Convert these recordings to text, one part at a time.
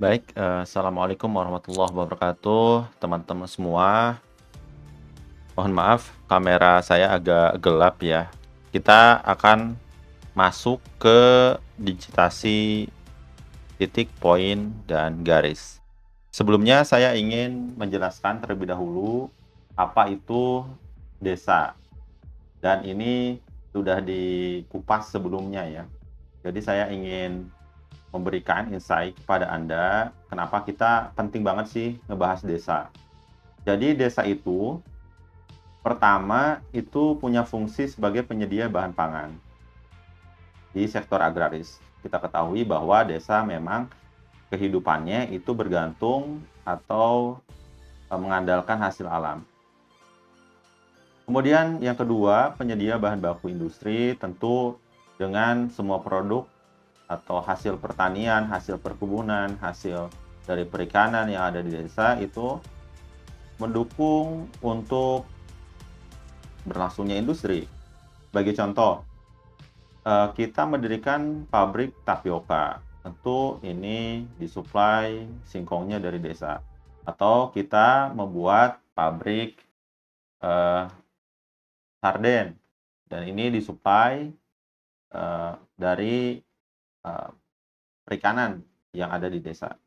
Baik, assalamualaikum warahmatullahi wabarakatuh, teman-teman semua. Mohon maaf, kamera saya agak gelap ya. Kita akan masuk ke digitasi titik, poin, dan garis. Sebelumnya saya ingin menjelaskan terlebih dahulu apa itu desa. Dan ini sudah dikupas sebelumnya ya. Jadi saya ingin memberikan insight kepada Anda, kenapa kita penting banget sih ngebahas desa. Jadi desa itu pertama itu punya fungsi sebagai penyedia bahan pangan di sektor agraris. Kita ketahui bahwa desa memang kehidupannya itu bergantung atau mengandalkan hasil alam. Kemudian yang kedua, penyedia bahan baku industri tentu dengan semua produk atau hasil pertanian, hasil perkebunan, hasil dari perikanan yang ada di desa itu mendukung untuk berlangsungnya industri. Sebagai contoh, kita mendirikan pabrik tapioka. Tentu ini disuplai singkongnya dari desa. Atau kita membuat pabrik eh, sarden dan ini disuplai dari eh, perikanan yang ada di desa.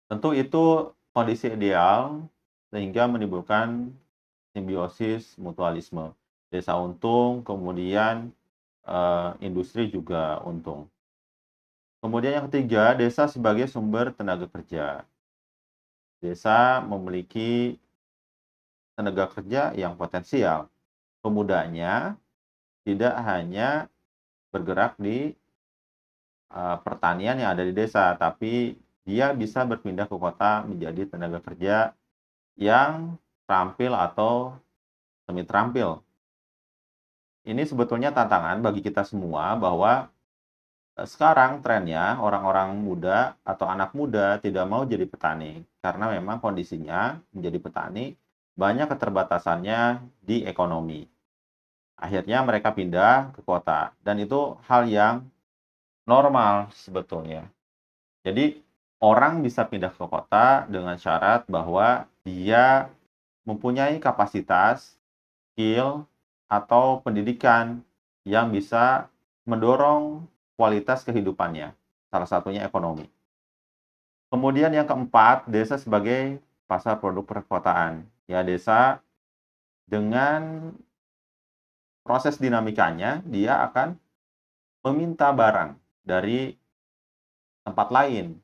Tentu itu kondisi ideal sehingga menimbulkan simbiosis mutualisme. Desa untung, kemudian industri juga untung. Kemudian yang ketiga, desa sebagai sumber tenaga kerja. Desa memiliki tenaga kerja yang potensial. Pemudanya tidak hanya bergerak di pertanian yang ada di desa, tapi dia bisa berpindah ke kota menjadi tenaga kerja yang terampil atau semi terampil. Ini sebetulnya tantangan bagi kita semua bahwa sekarang trennya orang-orang muda atau anak muda tidak mau jadi petani karena memang kondisinya menjadi petani banyak keterbatasannya di ekonomi. Akhirnya mereka pindah ke kota dan itu hal yang normal sebetulnya. Jadi orang bisa pindah ke kota dengan syarat bahwa dia mempunyai kapasitas, skill, atau pendidikan yang bisa mendorong kualitas kehidupannya, salah satunya ekonomi. Kemudian yang keempat, desa sebagai pasar produk perkotaan. Ya, desa dengan proses dinamikanya, dia akan meminta barang dari tempat lain,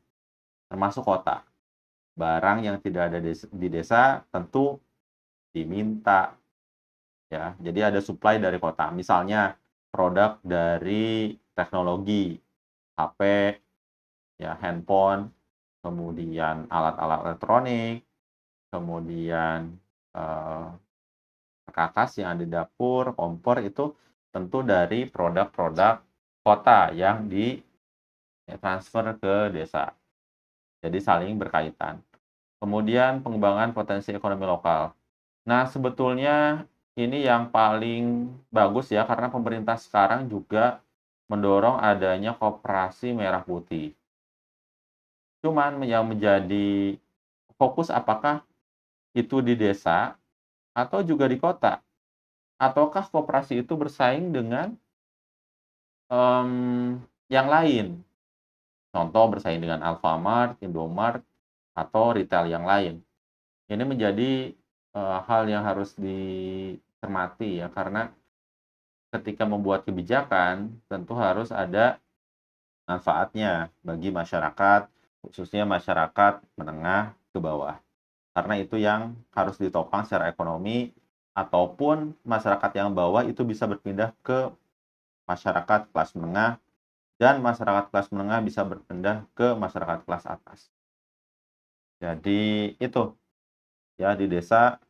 termasuk kota. Barang yang tidak ada di desa tentu diminta ya. Jadi ada supply dari kota. Misalnya produk dari teknologi, HP, ya handphone, kemudian alat-alat elektronik, kemudian eh, perkakas yang ada di dapur, kompor itu tentu dari produk-produk kota yang ditransfer ke desa. Jadi saling berkaitan. Kemudian pengembangan potensi ekonomi lokal. Nah, sebetulnya ini yang paling bagus ya, karena pemerintah sekarang juga mendorong adanya koperasi merah putih. Cuman yang menjadi fokus apakah itu di desa atau juga di kota? Ataukah koperasi itu bersaing dengan yang lain? Contoh bersaing dengan Alfamart, Indomart, atau retail yang lain. Ini menjadi hal yang harus dicermati ya, karena ketika membuat kebijakan tentu harus ada manfaatnya bagi masyarakat, khususnya masyarakat menengah ke bawah. Karena itu yang harus ditopang secara ekonomi, ataupun masyarakat yang bawah itu bisa berpindah ke masyarakat kelas menengah, dan masyarakat kelas menengah bisa berpindah ke masyarakat kelas atas. Jadi itu ya, di desa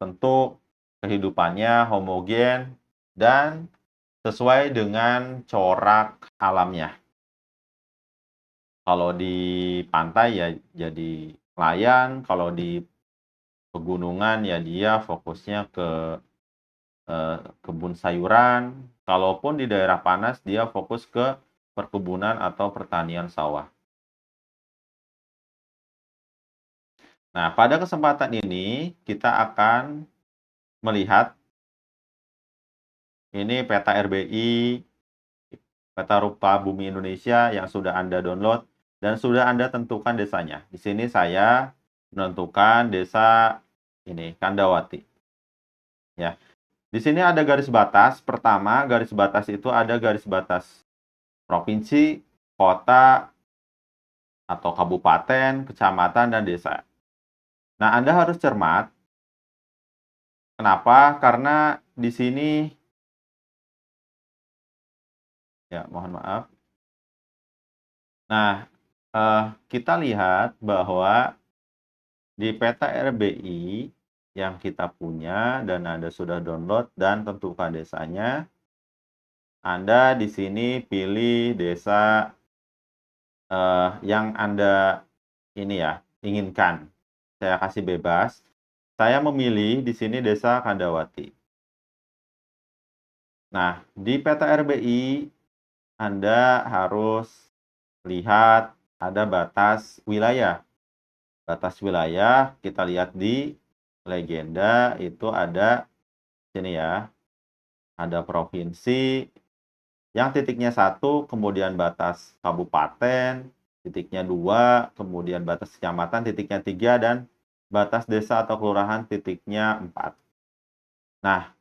tentu kehidupannya homogen dan sesuai dengan corak alamnya. Kalau di pantai ya jadi nelayan, kalau di pegunungan ya dia fokusnya ke kebun sayuran, kalaupun di daerah panas dia fokus ke perkebunan atau pertanian sawah. Nah, pada kesempatan ini kita akan melihat ini peta RBI, peta rupa bumi Indonesia yang sudah Anda download dan sudah Anda tentukan desanya. Di sini saya menentukan desa ini, Kandawati. Ya. Di sini ada garis batas. Pertama, garis batas itu ada garis batas provinsi, kota, atau kabupaten, kecamatan, dan desa. Nah, Anda harus cermat. Kenapa? Karena di sini, ya mohon maaf. Nah, kita lihat bahwa di peta RBI yang kita punya dan Anda sudah download dan tentukan desanya, Anda di sini pilih desa yang Anda ini ya, inginkan. Saya kasih bebas. Saya memilih di sini desa Kandawati. Nah, di peta RBI Anda harus lihat ada batas wilayah. Batas wilayah kita lihat di legenda itu ada sini ya. Ada provinsi yang titiknya 1, kemudian batas kabupaten, titiknya 2, kemudian batas kecamatan, titiknya 3, dan batas desa atau kelurahan, titiknya 4. Nah,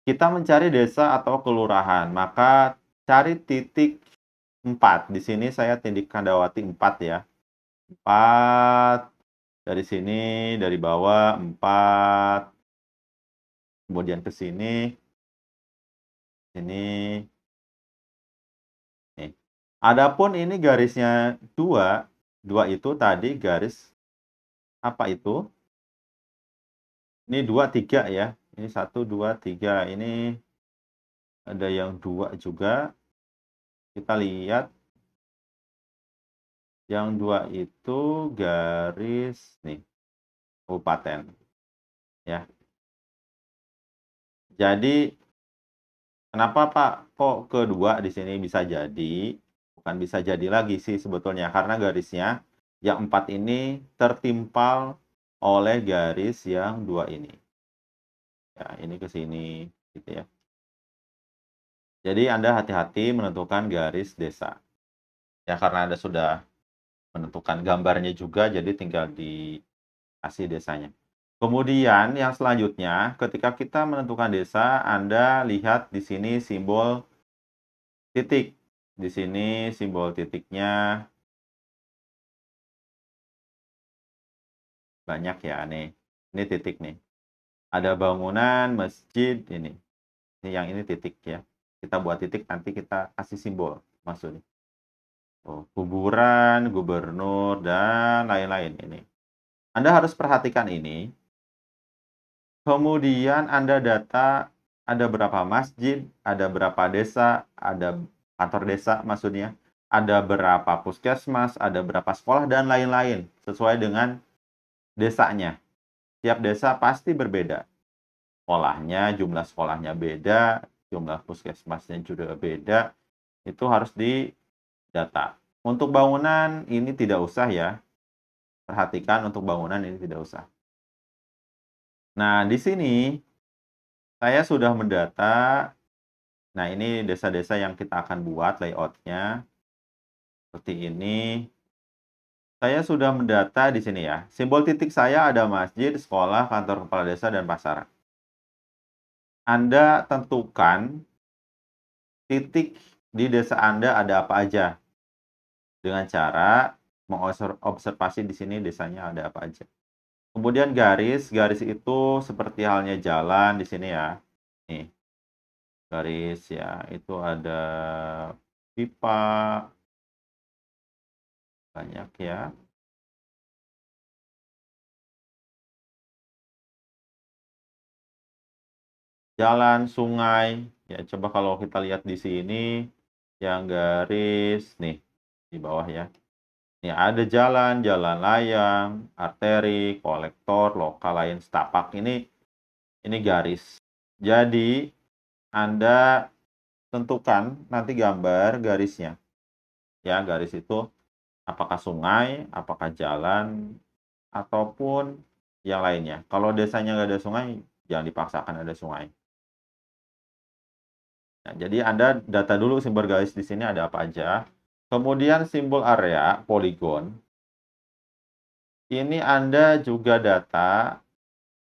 kita mencari desa atau kelurahan, maka cari titik 4. Di sini saya titik Kandawati 4 ya. 4, dari sini, dari bawah 4, kemudian ke sini, sini, nih. Adapun ini garisnya 2, 2 itu tadi garis apa itu? Ini 2, 3 ya. Ini 1, 2, 3. Ini ada yang 2 juga. Kita lihat yang 2 itu garis nih, kabupaten ya. Jadi kenapa Pak kok kedua di sini bisa jadi? Bukan bisa jadi lagi sih sebetulnya karena garisnya yang 4 ini tertimpal oleh garis yang 2 ini. Ya, ini ke sini gitu ya. Jadi Anda hati-hati menentukan garis desa. Ya karena Anda sudah menentukan gambarnya juga jadi tinggal dikasih desanya. Kemudian yang selanjutnya ketika kita menentukan desa, Anda lihat di sini simbol titik. Di sini simbol titiknya banyak ya nih. Ini titik nih. Ada bangunan, masjid ini. Yang ini titik ya. Kita buat titik nanti kita kasih simbol maksudnya. Oh, kuburan, gubernur, dan lain-lain ini. Anda harus perhatikan ini. Kemudian Anda data ada berapa masjid, ada berapa desa, ada kantor desa maksudnya, ada berapa puskesmas, ada berapa sekolah, dan lain-lain. Sesuai dengan desanya. Tiap desa pasti berbeda. Sekolahnya, jumlah sekolahnya beda, jumlah puskesmasnya juga beda. Itu harus didata. Untuk bangunan ini tidak usah ya. Perhatikan untuk bangunan ini tidak usah. Nah, di sini saya sudah mendata. Nah, ini desa-desa yang kita akan buat layout-nya. Seperti ini. Saya sudah mendata di sini ya. Simbol titik saya ada masjid, sekolah, kantor kepala desa, dan pasar. Anda tentukan titik di desa Anda ada apa aja. Dengan cara mengobservasi di sini desanya ada apa aja. Kemudian garis, garis itu seperti halnya jalan di sini ya. Nih, garis ya, itu ada pipa, banyak ya. Jalan, sungai, ya coba kalau kita lihat di sini, yang garis nih, di bawah ya. Nih ada jalan, jalan layang, arteri, kolektor, lokal lain, setapak. Ini garis. Jadi Anda tentukan nanti gambar garisnya. Ya, garis itu apakah sungai, apakah jalan, ataupun yang lainnya. Kalau desanya nggak ada sungai, jangan dipaksakan ada sungai. Nah, jadi Anda data dulu simbol garis di sini ada apa aja. Kemudian simbol area, poligon. Ini Anda juga data,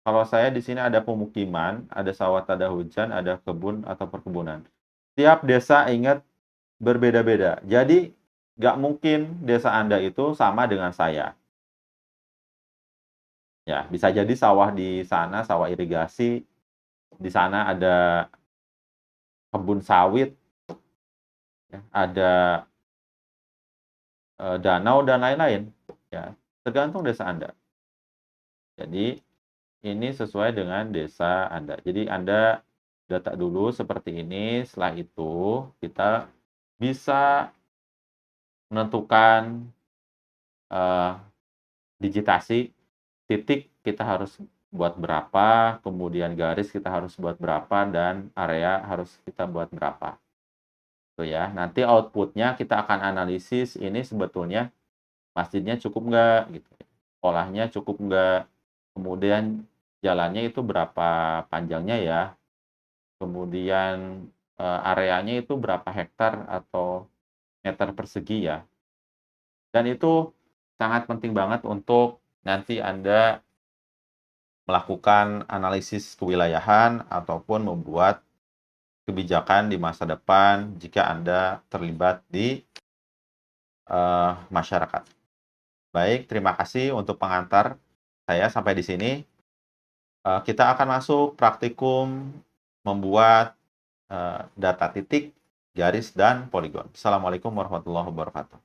kalau saya di sini ada pemukiman, ada sawah tada hujan, ada kebun atau perkebunan. Tiap desa ingat berbeda-beda. Jadi, nggak mungkin desa Anda itu sama dengan saya. Ya, bisa jadi sawah di sana, sawah irigasi, di sana ada kebun sawit, ya, ada danau dan lain-lain. Ya, tergantung desa Anda. Jadi, ini sesuai dengan desa Anda. Jadi Anda data dulu seperti ini, setelah itu kita bisa menentukan eh, digitasi, titik kita harus buat berapa, kemudian garis kita harus buat berapa, dan area harus kita buat berapa. Tuh ya, nanti outputnya kita akan analisis ini sebetulnya masjidnya cukup nggak, gitu. Sekolahnya cukup nggak, kemudian jalannya itu berapa panjangnya ya, kemudian areanya itu berapa hektar atau meter persegi ya. Dan itu sangat penting banget untuk nanti Anda melakukan analisis kewilayahan ataupun membuat kebijakan di masa depan jika Anda terlibat di masyarakat. Baik, terima kasih untuk pengantar saya sampai di sini. Kita akan masuk praktikum membuat data titik, garis, dan poligon. Assalamualaikum warahmatullahi wabarakatuh.